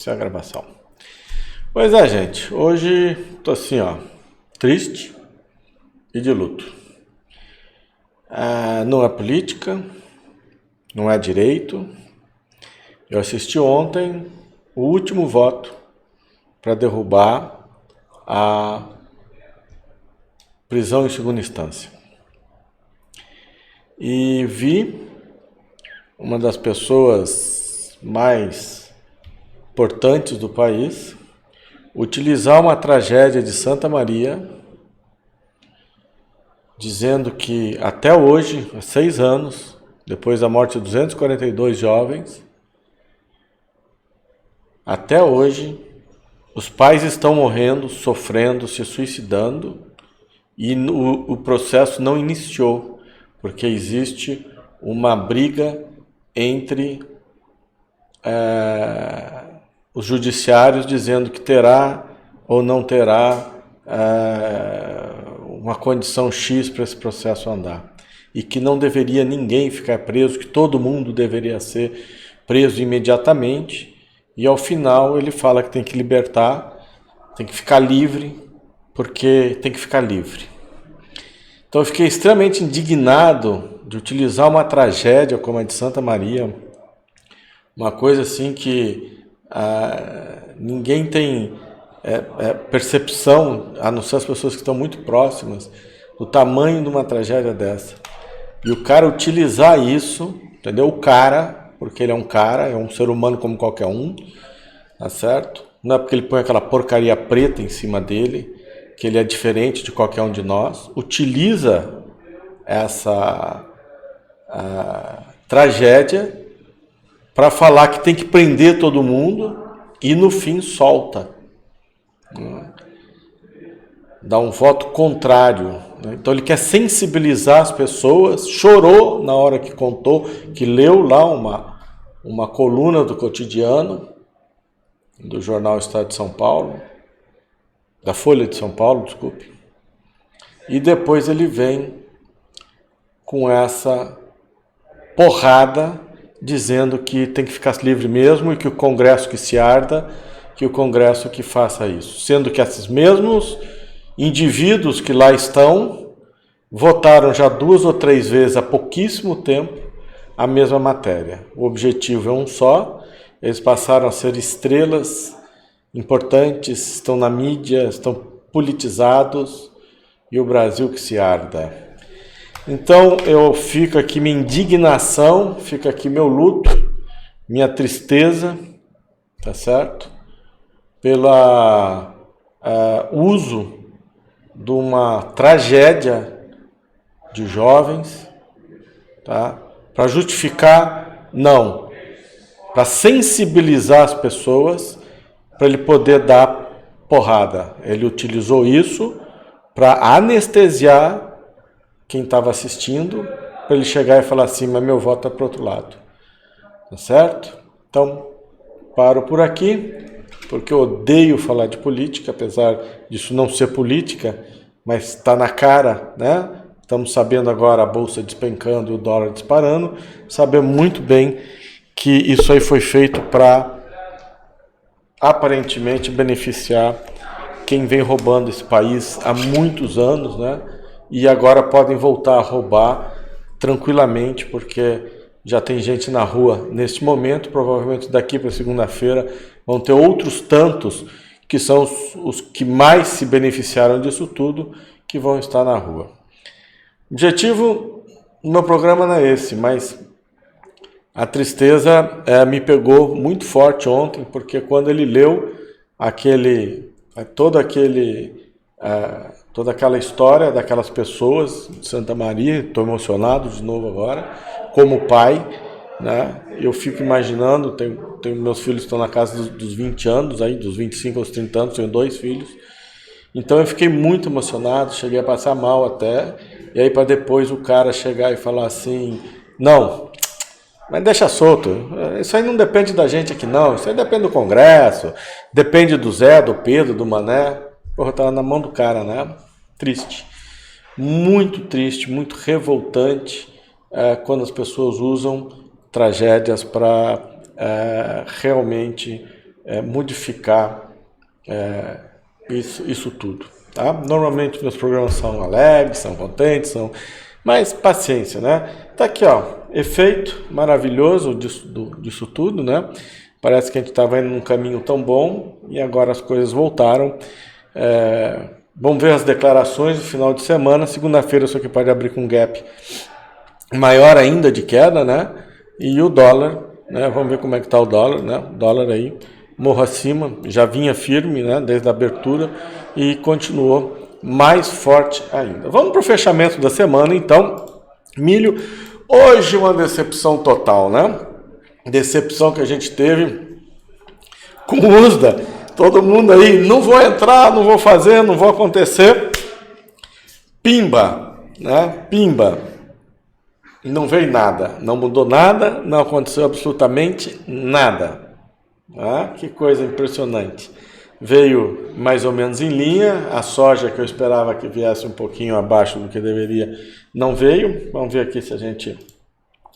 Essa é a gravação. Pois é, gente. Hoje tô assim, triste e de luto. Não é política, não é direito. Eu assisti ontem o último voto para derrubar a prisão em segunda instância. E vi uma das pessoas mais importantes do país utilizar uma tragédia de Santa Maria, dizendo que até hoje, há 6 anos, depois da morte de 242 jovens, até hoje, os pais estão morrendo, sofrendo, se suicidando, e o processo não iniciou, porque existe uma briga entre os judiciários dizendo que terá ou não terá uma condição X para esse processo andar. E que não deveria ninguém ficar preso, que todo mundo deveria ser preso imediatamente. E ao final ele fala que tem que libertar, tem que ficar livre, porque tem que ficar livre. Então eu fiquei extremamente indignado de utilizar uma tragédia como a de Santa Maria, uma coisa assim que ninguém tem percepção, a não ser as pessoas que estão muito próximas, do tamanho de uma tragédia dessa. E o cara utilizar isso, entendeu? O cara, porque ele é um ser humano como qualquer um, tá certo? Não é porque ele põe aquela porcaria preta em cima dele, que ele é diferente de qualquer um de nós, utiliza essa tragédia para falar que tem que prender todo mundo e no fim solta. Dá um voto contrário. Então ele quer sensibilizar as pessoas, chorou na hora que contou, que leu lá uma coluna do Cotidiano, do jornal Estado de São Paulo, da Folha de São Paulo, desculpe. E depois ele vem com essa porrada, dizendo que tem que ficar livre mesmo e que o Congresso que se arda, que o Congresso que faça isso. Sendo que esses mesmos indivíduos que lá estão votaram já 2 ou 3 vezes há pouquíssimo tempo a mesma matéria. O objetivo é um só, eles passaram a ser estrelas importantes, estão na mídia, estão politizados e o Brasil que se arda. Então eu fico aqui minha indignação, fica aqui meu luto, minha tristeza, tá certo? Pela uso de uma tragédia de jovens, tá? Para justificar, não, para sensibilizar as pessoas, para ele poder dar porrada. Ele utilizou isso para anestesiar quem estava assistindo, para ele chegar e falar assim, mas meu voto está para o outro lado. Tá certo? Então, paro por aqui, porque eu odeio falar de política, apesar disso não ser política, mas está na cara, né? Estamos sabendo agora a bolsa despencando e o dólar disparando, sabemos muito bem que isso aí foi feito para aparentemente beneficiar quem vem roubando esse país há muitos anos, né? E agora podem voltar a roubar tranquilamente, porque já tem gente na rua neste momento, provavelmente daqui para segunda-feira vão ter outros tantos que são os que mais se beneficiaram disso tudo, que vão estar na rua. O objetivo do meu programa não é esse, mas a tristeza me pegou muito forte ontem, porque quando ele leu toda aquela história daquelas pessoas de Santa Maria, estou emocionado de novo agora, como pai, né? Eu fico imaginando, meus filhos estão na casa dos 20 anos, aí, dos 25 aos 30 anos, tenho 2 filhos, então eu fiquei muito emocionado, cheguei a passar mal até, e aí para depois o cara chegar e falar assim, não, mas deixa solto, isso aí não depende da gente aqui não, isso aí depende do Congresso, depende do Zé, do Pedro, do Mané. Porra, tava na mão do cara, né? Triste, muito revoltante quando as pessoas usam tragédias para realmente modificar isso tudo. Tá? Normalmente meus programas são alegres, são contentes, mas paciência, né? Tá aqui, ó, efeito maravilhoso disso tudo, né? Parece que a gente estava indo num caminho tão bom e agora as coisas voltaram. Vamos ver as declarações do final de semana. Segunda-feira isso aqui pode abrir com um gap maior ainda de queda, né? E o dólar, né? Vamos ver como é que está o dólar, né? O dólar aí, morro acima, já vinha firme, né? Desde a abertura e continuou mais forte ainda. Vamos para o fechamento da semana, então. Milho, hoje uma decepção total, né? Decepção que a gente teve com o USDA. Todo mundo aí, não vou entrar, não vou fazer, não vou acontecer. Pimba, né? Pimba. Não veio nada, não mudou nada, não aconteceu absolutamente nada. Ah, que coisa impressionante. Veio mais ou menos em linha, a soja que eu esperava que viesse um pouquinho abaixo do que deveria, não veio. Vamos ver aqui se a gente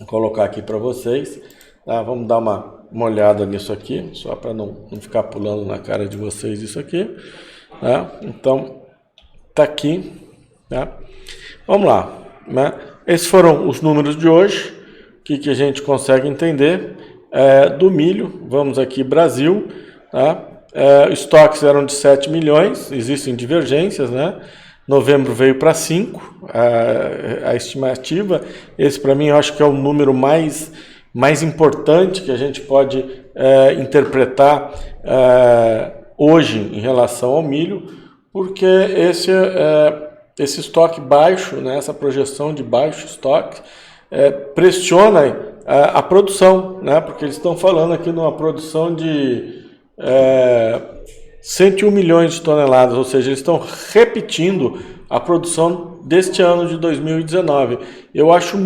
colocar aqui para vocês. Tá? Vamos dar uma olhada nisso aqui, só para não ficar pulando na cara de vocês isso aqui. Tá? Então, tá aqui. Tá? Vamos lá, né? Esses foram os números de hoje. O que a gente consegue entender do milho? Vamos aqui, Brasil. Tá? Estoques eram de 7 milhões, existem divergências, né? Novembro veio para 5, a estimativa. Esse, para mim, eu acho que é o número mais importante que a gente pode interpretar hoje em relação ao milho, porque esse estoque baixo, né, essa projeção de baixo estoque, pressiona a produção, né, porque eles estão falando aqui numa produção de 101 milhões de toneladas, ou seja, eles estão repetindo a produção deste ano de 2019. Eu acho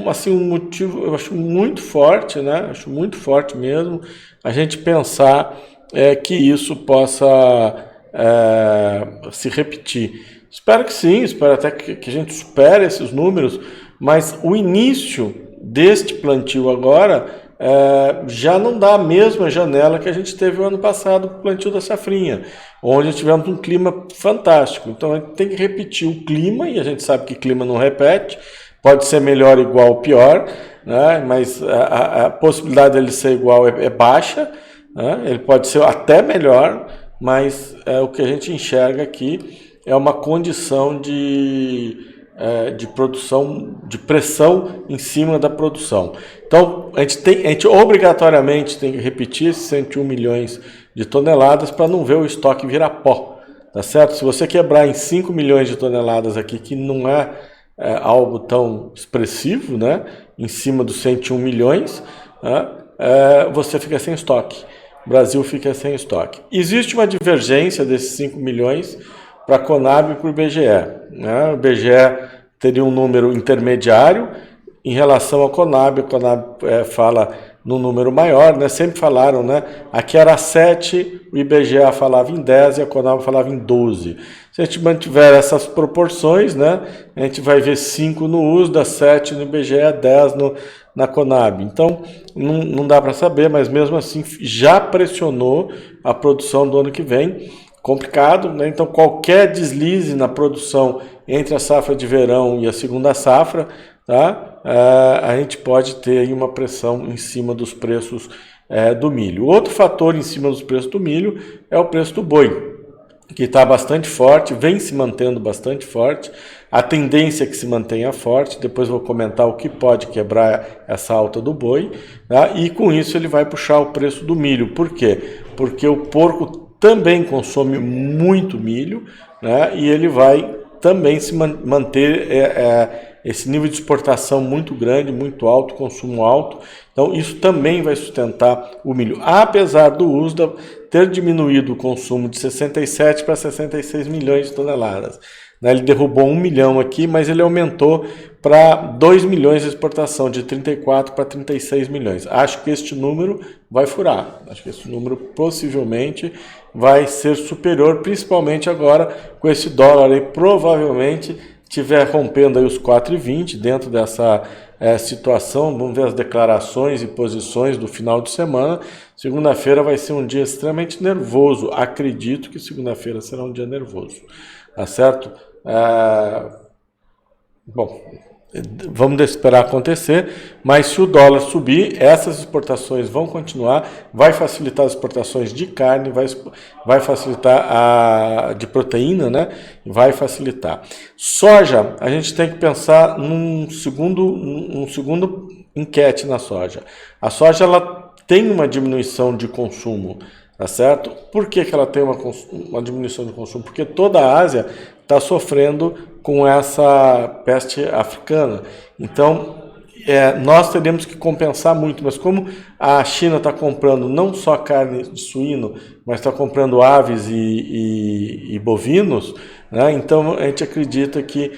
assim, um motivo, eu acho muito forte, né, acho muito forte mesmo, a gente pensar que isso possa se repetir. Espero que sim, espero até que a gente supere esses números, mas o início deste plantio agora já não dá a mesma janela que a gente teve o ano passado com o plantio da safrinha, onde tivemos um clima fantástico. Então a gente tem que repetir o clima, e a gente sabe que clima não repete, pode ser melhor, igual ou pior, né? Mas a possibilidade dele ser igual é baixa, né? Ele pode ser até melhor, mas o que a gente enxerga aqui é uma condição de produção, de pressão em cima da produção. Então, a gente obrigatoriamente tem que repetir esses 101 milhões de toneladas para não ver o estoque virar pó, tá certo? Se você quebrar em 5 milhões de toneladas aqui, que não é algo tão expressivo, né? Em cima dos 101 milhões, né? Você fica sem estoque. O Brasil fica sem estoque. Existe uma divergência desses 5 milhões para a Conab e para o IBGE. Né? O IBGE teria um número intermediário em relação à Conab. A Conab fala num número maior, né? Sempre falaram, né? Aqui era 7, o IBGE falava em 10 e a Conab falava em 12. Se a gente mantiver essas proporções, né? A gente vai ver 5 no USDA, 7 no IBGE, 10 na Conab. Então, não dá para saber, mas mesmo assim já pressionou a produção do ano que vem. Complicado, né? Então qualquer deslize na produção entre a safra de verão e a segunda safra, tá? A gente pode ter aí uma pressão em cima dos preços do milho. Outro fator em cima dos preços do milho é o preço do boi, que está bastante forte, vem se mantendo bastante forte. A tendência é que se mantenha forte, depois vou comentar o que pode quebrar essa alta do boi, tá? E com isso ele vai puxar o preço do milho. Por quê? Porque o porco também consome muito milho, né? E ele vai também se manter esse nível de exportação muito grande, muito alto, consumo alto. Então isso também vai sustentar o milho. Apesar do USDA ter diminuído o consumo de 67 para 66 milhões de toneladas. Ele derrubou 1 milhão aqui, mas ele aumentou para 2 milhões de exportação, de 34 para 36 milhões. Acho que este número vai furar. Acho que esse número possivelmente vai ser superior, principalmente agora com esse dólar aí, provavelmente estiver rompendo aí os 4,20 dentro dessa situação. Vamos ver as declarações e posições do final de semana. segunda-feira vai ser um dia extremamente nervoso. Acredito que segunda-feira será um dia nervoso, tá certo? Bom, vamos esperar acontecer, mas se o dólar subir, essas exportações vão continuar, vai facilitar as exportações de carne, vai facilitar a de proteína, né? Vai facilitar. Soja, a gente tem que pensar num segundo enquete na soja. A soja ela tem uma diminuição de consumo, tá certo? Por que ela tem uma diminuição de consumo? Porque toda a Ásia está sofrendo com essa peste africana. Então, nós teríamos que compensar muito, mas como a China está comprando não só carne de suíno, mas está comprando aves e bovinos, né? Então a gente acredita que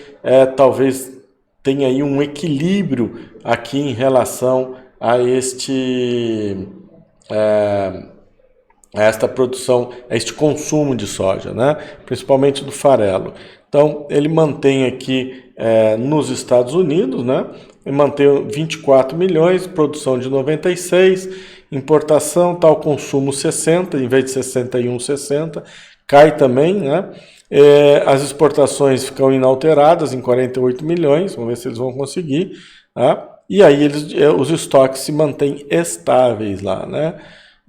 talvez tenha aí um equilíbrio aqui em relação a esta produção, a este consumo de soja, né? Principalmente do farelo. Então, ele mantém aqui nos Estados Unidos, né? Ele mantém 24 milhões, produção de 96, importação, tal consumo 60, em vez de 61, 60, cai também, né? As exportações ficam inalteradas em 48 milhões, vamos ver se eles vão conseguir, tá? E aí os estoques se mantêm estáveis lá, né?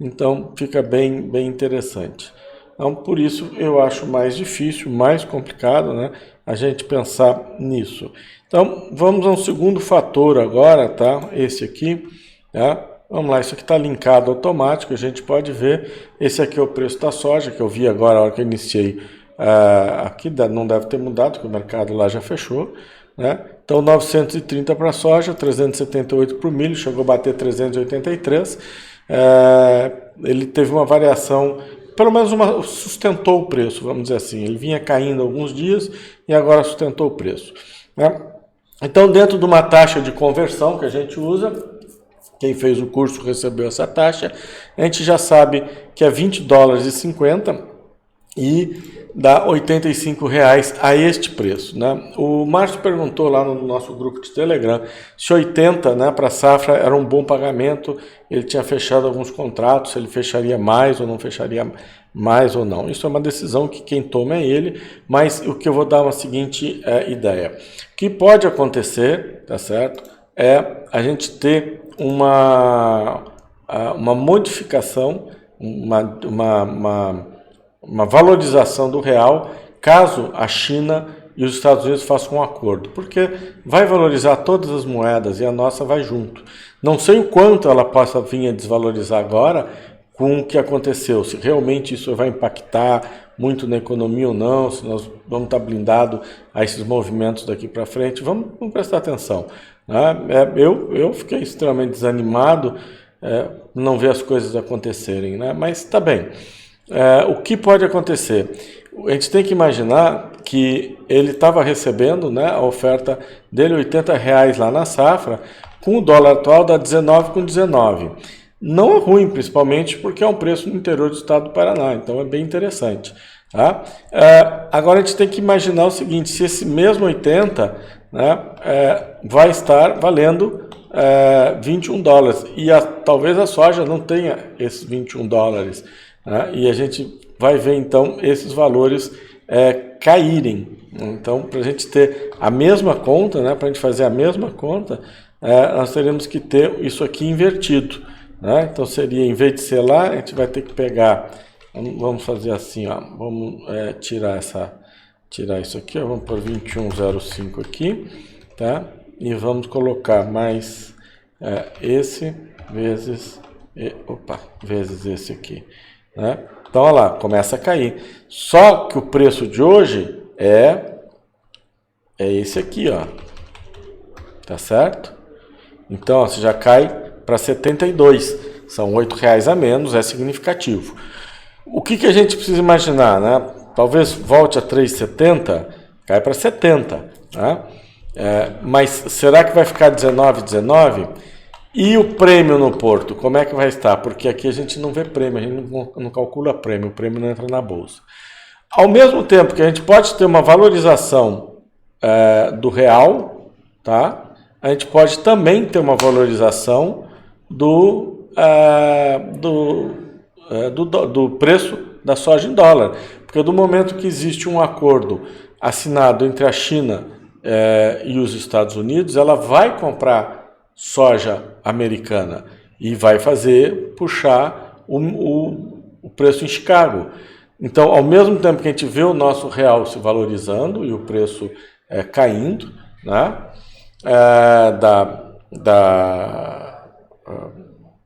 Então, fica bem interessante. Então, por isso eu acho mais difícil, mais complicado, né, a gente pensar nisso. Então, vamos a um segundo fator agora, tá? Esse aqui, tá? Vamos lá, isso aqui está linkado automático, a gente pode ver. Esse aqui é o preço da soja, que eu vi agora, a hora que eu iniciei. Aqui não deve ter mudado, porque o mercado lá já fechou, né? Então, 930 para a soja, 378 para o milho, chegou a bater 383. Ele teve uma variação, pelo menos sustentou o preço, vamos dizer assim. Ele vinha caindo alguns dias e agora sustentou o preço, né? Então, dentro de uma taxa de conversão que a gente usa, quem fez o curso recebeu essa taxa, a gente já sabe que é 20 dólares e 50 e dá R$ 85 a este preço, né? O Márcio perguntou lá no nosso grupo de Telegram se 80, né, para a safra era um bom pagamento. Ele tinha fechado alguns contratos, se ele fecharia mais ou não fecharia mais ou não. Isso é uma decisão que quem toma é ele, mas o que eu vou dar uma seguinte ideia. O que pode acontecer, tá certo, é a gente ter uma modificação, uma valorização do real, caso a China e os Estados Unidos façam um acordo, porque vai valorizar todas as moedas e a nossa vai junto. Não sei o quanto ela possa vir a desvalorizar agora com o que aconteceu, se realmente isso vai impactar muito na economia ou não, se nós vamos estar blindados a esses movimentos daqui para frente, vamos prestar atenção, né? Eu fiquei extremamente desanimado, não ver as coisas acontecerem, né? Mas está bem. O que pode acontecer? A gente tem que imaginar que ele estava recebendo, né, a oferta dele, R$80 lá na safra, com o dólar atual dá 19,19. Não é ruim, principalmente porque é um preço no interior do estado do Paraná, então é bem interessante, tá? Agora a gente tem que imaginar o seguinte, se esse mesmo 80, né, vai estar valendo 21 dólares, e talvez a soja não tenha esses 21 dólares, né? E a gente vai ver então esses valores caírem. Então, para a gente ter a mesma conta, né, para a gente fazer a mesma conta, nós teremos que ter isso aqui invertido, né? Então seria, em vez de ser lá, a gente vai ter que pegar, vamos fazer assim, ó, vamos tirar isso aqui, ó, vamos por 21,05 aqui, tá? E vamos colocar mais esse vezes esse aqui, né? Então, olha lá, começa a cair. Só que o preço de hoje é esse aqui, ó. Tá certo? Então, ó, você já cai para 72. São R$8 a menos, é significativo. O que a gente precisa imaginar, né? Talvez volte a 3,70, cai para 70, né? Mas será que vai ficar 19,19? E o prêmio no Porto, como é que vai estar? Porque aqui a gente não vê prêmio, a gente não calcula prêmio, o prêmio não entra na bolsa. Ao mesmo tempo que a gente pode ter uma valorização do real, tá? A gente pode também ter uma valorização do do preço da soja em dólar. Porque do momento que existe um acordo assinado entre a China e os Estados Unidos, ela vai comprar soja americana e vai puxar o preço em Chicago. Então, ao mesmo tempo que a gente vê o nosso real se valorizando e o preço caindo, né,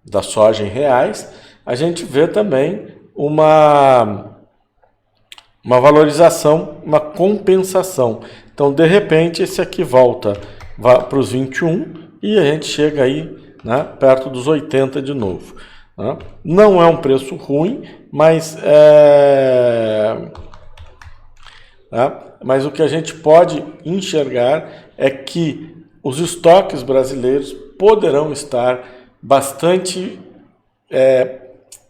da soja em reais, a gente vê também uma valorização, uma compensação. Então, de repente, esse aqui volta para os 21 e a gente chega aí, né, perto dos 80 de novo. Né? Não é um preço ruim, mas o que a gente pode enxergar é que os estoques brasileiros poderão estar bastante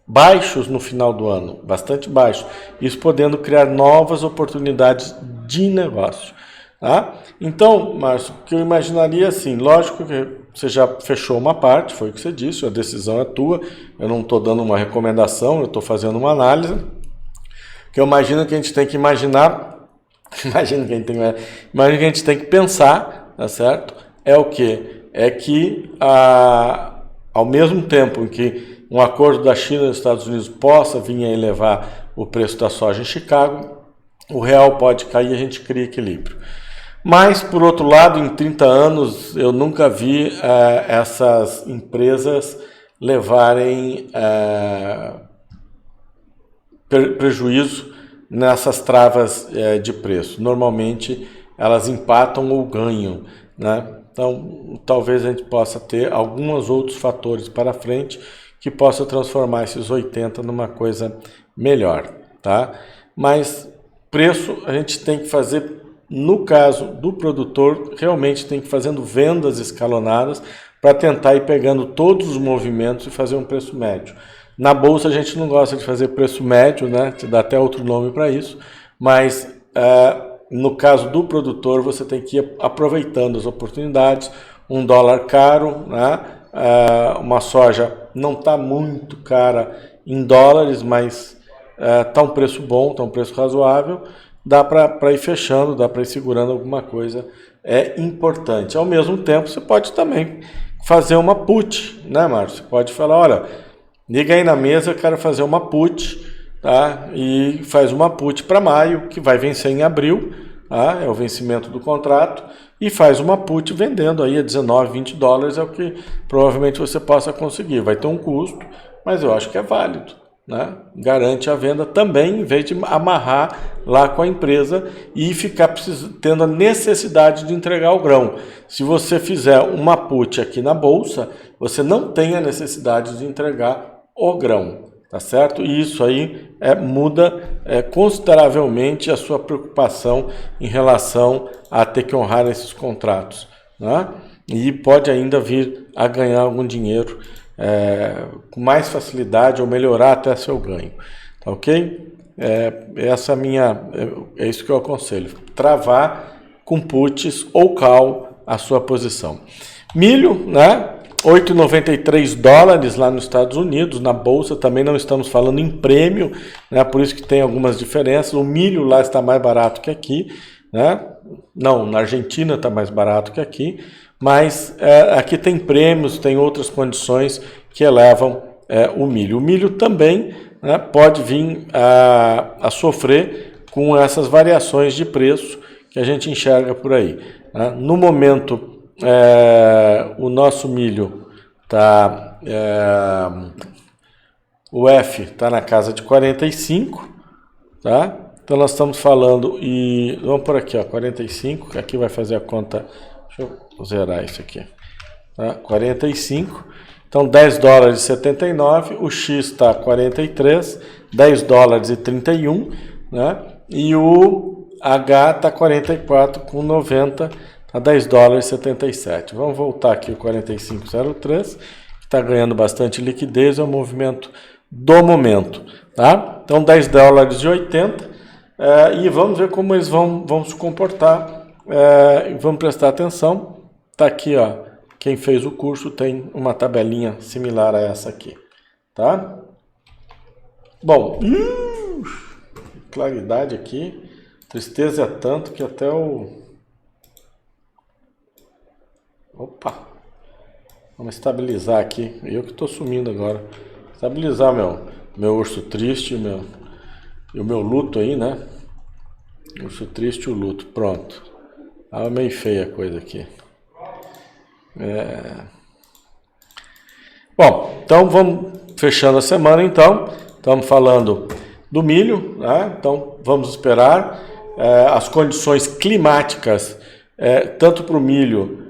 baixos no final do ano, bastante baixos, isso podendo criar novas oportunidades de negócio. Tá? Então, Márcio, o que eu imaginaria assim, lógico que você já fechou uma parte, foi o que você disse, a decisão é tua, eu não estou dando uma recomendação, eu estou fazendo uma análise, que eu imagino que a gente tem que imagino que a gente tem que pensar, tá certo? É o quê? É que ao mesmo tempo em que um acordo da China e dos Estados Unidos possa vir a elevar o preço da soja em Chicago, o real pode cair e a gente cria equilíbrio. Mas, por outro lado, em 30 anos, eu nunca vi essas empresas levarem prejuízo nessas travas de preço. Normalmente, elas empatam ou ganham, né? Então, talvez a gente possa ter alguns outros fatores para frente que possa transformar esses 80 numa coisa melhor, tá? Mas preço a gente tem que fazer, no caso do produtor, realmente tem que ir fazendo vendas escalonadas para tentar ir pegando todos os movimentos e fazer um preço médio. Na bolsa a gente não gosta de fazer preço médio, né? Te dá até outro nome para isso, mas no caso do produtor você tem que ir aproveitando as oportunidades, um dólar caro, né? Uma soja não está muito cara em dólares, mas está um preço bom, está um preço razoável, dá para ir fechando, dá para ir segurando alguma coisa, é importante. Ao mesmo tempo, você pode também fazer uma put, né, Márcio? Você pode falar, olha, liga aí na mesa, eu quero fazer uma put, tá? E faz uma put para maio, que vai vencer em abril, tá? É o vencimento do contrato, e faz uma put vendendo aí a 19, 20 dólares, é o que provavelmente você possa conseguir. Vai ter um custo, mas eu acho que é válido, né? Garante a venda também, em vez de amarrar lá com a empresa e ficar tendo a necessidade de entregar o grão. Se você fizer uma put aqui na bolsa, você não tem a necessidade de entregar o grão, tá certo? E isso aí muda consideravelmente a sua preocupação em relação a ter que honrar esses contratos, né? E pode ainda vir a ganhar algum dinheiro com mais facilidade ou melhorar até seu ganho, tá ok? Essa é isso que eu aconselho, travar com puts ou call a sua posição. Milho, né? 8,93 dólares lá nos Estados Unidos, na bolsa também não estamos falando em prêmio, né? Por isso que tem algumas diferenças, o milho lá está mais barato que aqui, né? Não, na Argentina está mais barato que aqui, mas aqui tem prêmios, tem outras condições que elevam o milho. O milho também, né, pode vir a sofrer com essas variações de preço que a gente enxerga por aí, né? No momento, o nosso milho está, o F está na casa de 45, tá? Então nós estamos falando, e vamos por aqui, ó, 45, que aqui vai fazer a conta, deixa eu zerar isso aqui, tá? 45, então 10 dólares e 79, o X está 43, 10 dólares e 31, né? E o H está 44 com 90, está 10 dólares e 77. Vamos voltar aqui o 45,03, que está ganhando bastante liquidez, é o movimento do momento, tá? Então 10 dólares e 80, e vamos ver como eles vão se comportar, vamos prestar atenção. Está aqui, ó, Quem fez o curso tem uma tabelinha similar a essa aqui, tá? Bom, claridade aqui, tristeza é tanto que até o... Opa! Vamos estabilizar aqui, eu que estou sumindo agora. Estabilizar meu urso triste e o meu luto aí, né? Urso triste e o luto, pronto. Ah, meio feia a coisa aqui. Bom, então vamos fechando a semana então. Estamos falando do milho, né? Então vamos esperar as condições climáticas, tanto para o milho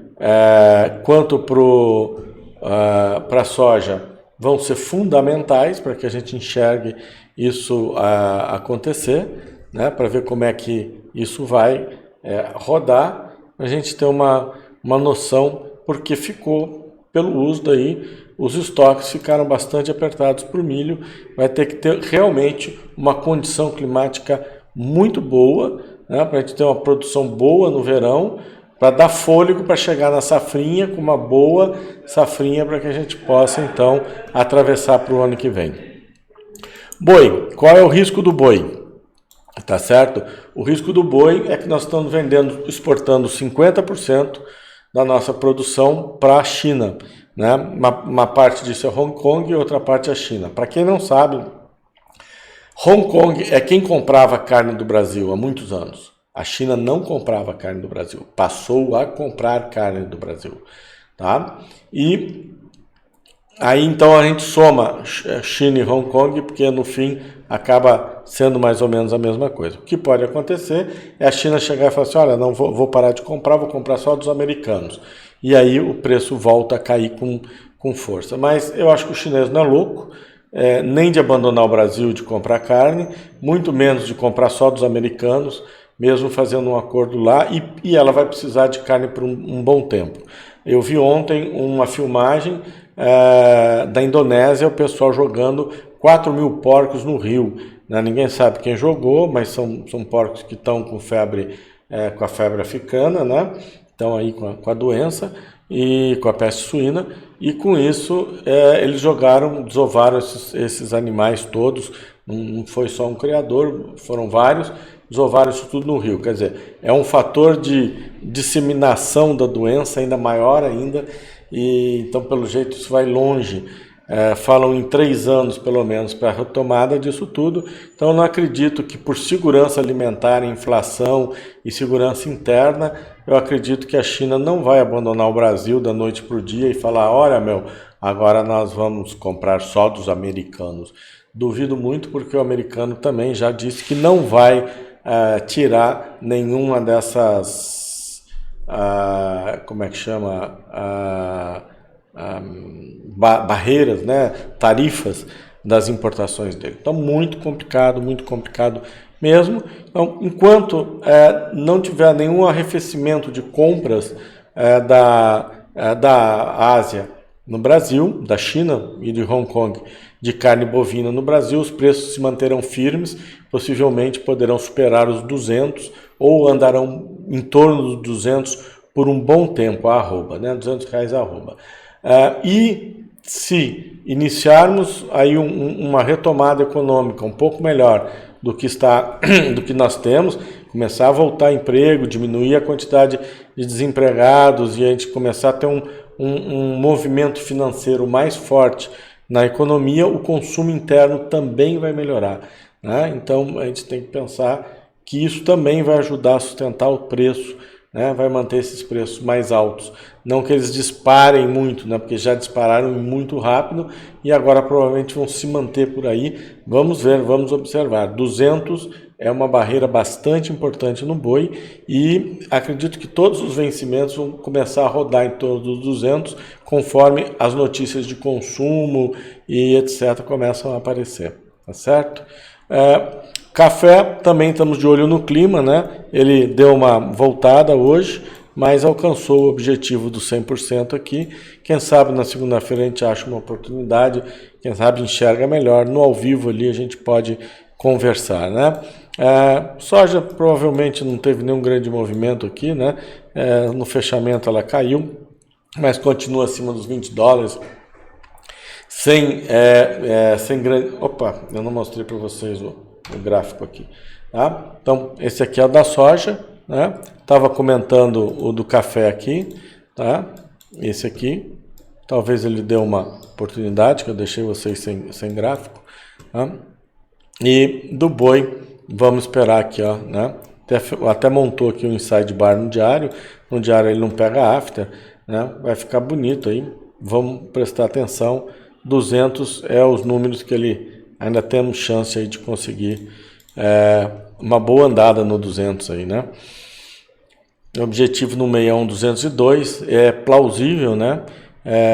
quanto para a soja, vão ser fundamentais para que a gente enxergue isso acontecer, né? Para ver como é que isso vai rodar, a gente ter uma noção, porque ficou, pelo uso daí, os estoques ficaram bastante apertados para o milho, vai ter que ter realmente uma condição climática muito boa, né, para a gente ter uma produção boa no verão, para dar fôlego para chegar na safrinha, com uma boa safrinha, para que a gente possa então atravessar para o ano que vem. Boi, qual é o risco do boi? Tá certo? O risco do boi é que nós estamos exportando 50% da nossa produção para a China, né? Uma parte disso é Hong Kong e outra parte é a China. Para quem não sabe, Hong Kong é quem comprava carne do Brasil há muitos anos. A China não comprava carne do Brasil, passou a comprar carne do Brasil, tá? E aí então a gente soma China e Hong Kong, porque no fim acaba sendo mais ou menos a mesma coisa. O que pode acontecer é a China chegar e falar assim, olha, não vou parar de comprar, vou comprar só dos americanos. E aí o preço volta a cair com força. Mas eu acho que o chinês não é louco, nem de abandonar o Brasil de comprar carne, muito menos de comprar só dos americanos, mesmo fazendo um acordo lá, e ela vai precisar de carne por um bom tempo. Eu vi ontem uma filmagem da Indonésia, o pessoal jogando 4 mil porcos no rio. Né? Ninguém sabe quem jogou, mas são porcos que estão com febre, com a febre africana, né? Estão aí com a doença e com a peste suína, e com isso eles desovaram esses animais todos, não foi só um criador, foram vários, desovaram isso tudo no rio. Quer dizer, é um fator de disseminação da doença ainda maior ainda, e então pelo jeito isso vai longe. Falam em 3 anos pelo menos para a retomada disso tudo. Então eu não acredito que por segurança alimentar, inflação e segurança interna, eu acredito que a China não vai abandonar o Brasil da noite para o dia e falar, olha agora nós vamos comprar só dos americanos. Duvido muito, porque o americano também já disse que não vai tirar nenhuma dessas, como é que chama, barreiras, né, tarifas das importações dele. Então, muito complicado mesmo. Então, enquanto não tiver nenhum arrefecimento de compras da Ásia no Brasil, da China e de Hong Kong, de carne bovina no Brasil, os preços se manterão firmes, possivelmente poderão superar os 200 ou andarão em torno dos 200 por um bom tempo, a arroba, né, R$200 a arroba. E se iniciarmos aí uma retomada econômica um pouco melhor do que nós temos, começar a voltar emprego, diminuir a quantidade de desempregados e a gente começar a ter um movimento financeiro mais forte na economia, o consumo interno também vai melhorar, né? Então a gente tem que pensar que isso também vai ajudar a sustentar o preço, né? Vai manter esses preços mais altos. Não que eles disparem muito, né? Porque já dispararam muito rápido e agora provavelmente vão se manter por aí. Vamos ver, vamos observar. 200 é uma barreira bastante importante no boi e acredito que todos os vencimentos vão começar a rodar em torno dos 200 conforme as notícias de consumo e etc. começam a aparecer, tá certo? Café, também estamos de olho no clima, né? Ele deu uma voltada hoje, mas alcançou o objetivo do 100% aqui. Quem sabe na segunda-feira a gente acha uma oportunidade, quem sabe enxerga melhor. No ao vivo ali a gente pode conversar, né? Soja provavelmente não teve nenhum grande movimento aqui, né? No fechamento ela caiu mas continua acima dos 20 dólares, sem grande... Opa, eu não mostrei para vocês o gráfico aqui. Tá? Então, esse aqui é o da soja, né? Estava comentando o do café aqui, tá? Esse aqui, talvez ele dê uma oportunidade, que eu deixei vocês sem gráfico, tá? E do boi, vamos esperar aqui, ó, né? Até montou aqui um inside bar no diário ele não pega after, né? Vai ficar bonito aí, vamos prestar atenção. 200 é os números que ele ainda temos chance aí de conseguir uma boa andada no 200 aí, né? O objetivo no meião 202 é plausível, né?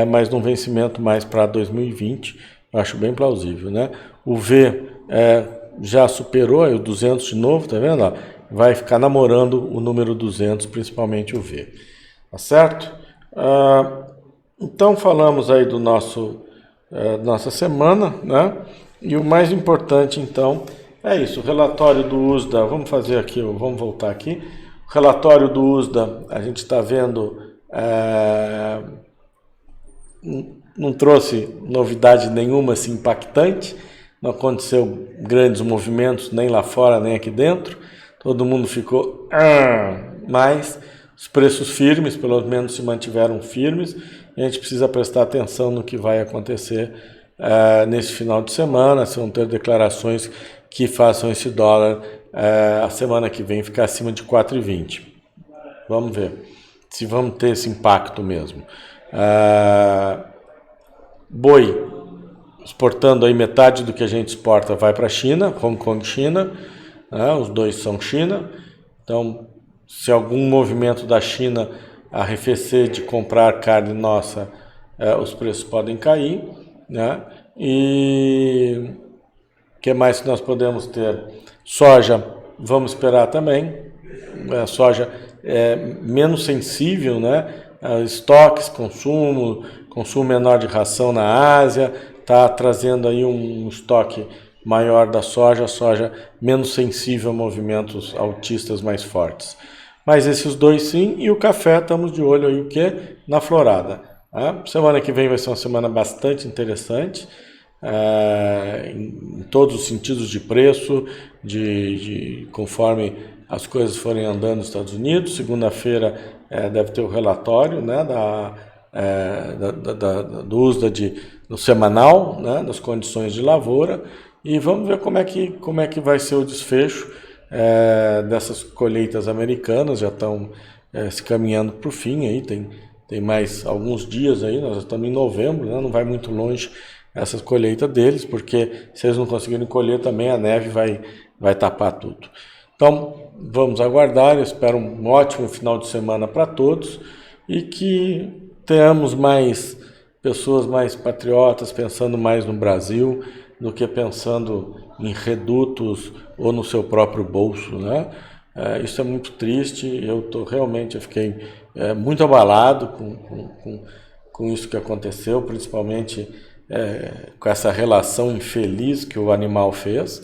Mas num vencimento mais para 2020, eu acho bem plausível, né? O V já superou aí o 200 de novo, tá vendo? Ó, vai ficar namorando o número 200, principalmente o V, tá certo? Então falamos aí do nossa semana, né? E o mais importante então é isso, o relatório do USDA, vamos fazer aqui, vamos voltar aqui. O relatório do USDA, a gente está vendo, não trouxe novidade nenhuma assim, impactante, não aconteceu grandes movimentos nem lá fora nem aqui dentro, todo mundo ficou, mas os preços firmes, pelo menos se mantiveram firmes, e a gente precisa prestar atenção no que vai acontecer nesse final de semana, se vão ter declarações que façam esse dólar a semana que vem ficar acima de 4,20. Vamos ver se vamos ter esse impacto mesmo. Boi, exportando aí metade do que a gente exporta vai para a China, Hong Kong, China, os dois são China. Então, se algum movimento da China arrefecer de comprar carne nossa, os preços podem cair, né? E o que mais que nós podemos ter? Soja, vamos esperar também. A soja é menos sensível, né? Estoques, consumo menor de ração na Ásia, está trazendo aí um estoque maior da soja, a soja menos sensível a movimentos altistas mais fortes. Mas esses dois sim, e o café estamos de olho aí o que? Na florada. Semana que vem vai ser uma semana bastante interessante, em todos os sentidos de preço, conforme as coisas forem andando nos Estados Unidos. Segunda-feira deve ter o relatório, né, do USDA no semanal, né, das condições de lavoura, e vamos ver como é que vai ser o desfecho dessas colheitas americanas. Já estão se caminhando para o fim, aí tem mais alguns dias aí, nós estamos em novembro, né, não vai muito longe essa colheita deles, porque se eles não conseguirem colher também a neve vai tapar tudo. Então vamos aguardar, eu espero um ótimo final de semana para todos e que tenhamos mais pessoas mais patriotas, pensando mais no Brasil do que pensando em redutos ou no seu próprio bolso, né? Isso é muito triste, eu fiquei muito abalado com isso que aconteceu, principalmente com essa relação infeliz que o animal fez,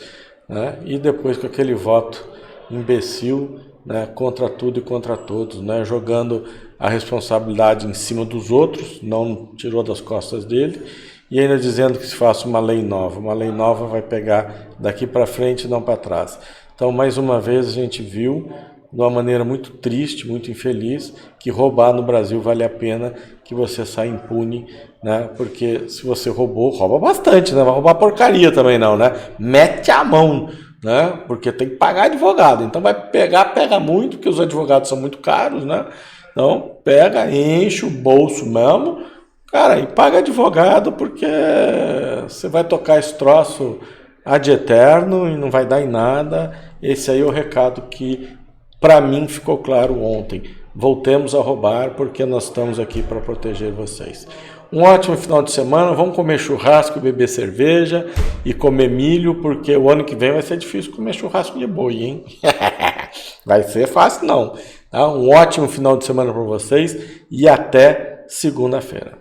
né? E depois com aquele voto imbecil, né, contra tudo e contra todos, né, jogando a responsabilidade em cima dos outros, não tirou das costas dele, e ainda dizendo que se faça uma lei nova vai pegar daqui para frente e não para trás. Então, mais uma vez, a gente viu, de uma maneira muito triste, muito infeliz, que roubar no Brasil vale a pena, que você sai impune, né? Porque se você rouba bastante, né? Vai roubar porcaria também não, né? Mete a mão, né? Porque tem que pagar advogado. Então pega muito, porque os advogados são muito caros, né? Então pega, enche o bolso mesmo, cara, e paga advogado, porque você vai tocar esse troço ad eterno e não vai dar em nada. Esse aí é o recado que para mim ficou claro ontem. Voltemos a roubar, porque nós estamos aqui para proteger vocês. Um ótimo final de semana, vamos comer churrasco, beber cerveja e comer milho, porque o ano que vem vai ser difícil comer churrasco de boi, hein? Vai ser fácil não. Tá? Um ótimo final de semana para vocês e até segunda-feira.